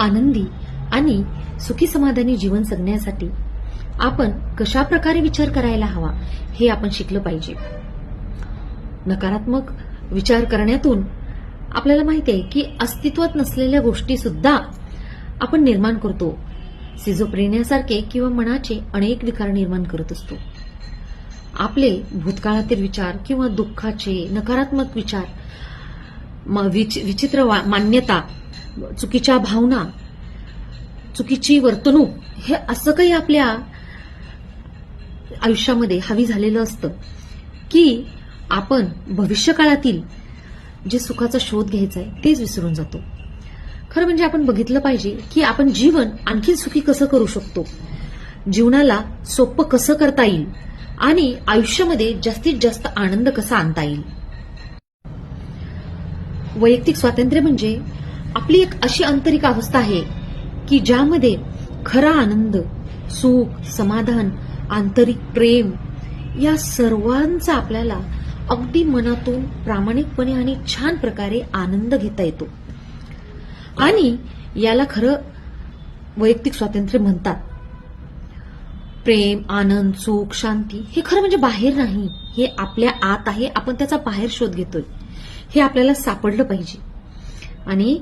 आनंदी आणि सुखी समाधानी जीवन जगण्यासाठी आपण कशा प्रकारे विचार करायला हवा हे आपण शिकलं पाहिजे. नकारात्मक विचार करण्यातून आपल्याला माहिती आहे की अस्तित्वात नसलेल्या गोष्टी सुद्धा आपण निर्माण करतो. सिझोफ्रेनियासारखे किंवा मनाचे अनेक विकार निर्माण करत असतो. आपले भूतकाळातील विचार किंवा दुःखाचे नकारात्मक विचार, विचित्र मान्यता, चुकीच्या भावना, चुकीची वर्तणूक हे असं काही आपल्या आयुष्यामध्ये हवी झालेलं असतं की आपण भविष्यकाळातील जे सुखाचा शोध घ्यायचा आहे तेच विसरून जातो. खरं म्हणजे आपण बघितलं पाहिजे की आपण जीवन आणखी सुखी कसं करू शकतो, जीवनाला सोपं कसं करता येईल आणि आयुष्यामध्ये जास्तीत जास्त आनंद कसा आणता येईल. वैयक्तिक स्वातंत्र्य म्हणजे आपली एक अशी आंतरिक अवस्था आहे की ज्यामध्ये खरा आनंद, सुख, समाधान, आंतरिक प्रेम या सर्वांचा आपल्याला अगदी मनातून प्रामाणिकपणे आणि छान प्रकारे आनंद घेता येतो. आणि याला खरं वैयक्तिक स्वातंत्र्य म्हणतात. प्रेम, आनंद, सुख, शांती हे खरं म्हणजे बाहेर नाही, हे आपल्या आत आहे. आपण त्याचा बाहेर शोध घेतोय, हे आपल्याला सापडलं पाहिजे. आणि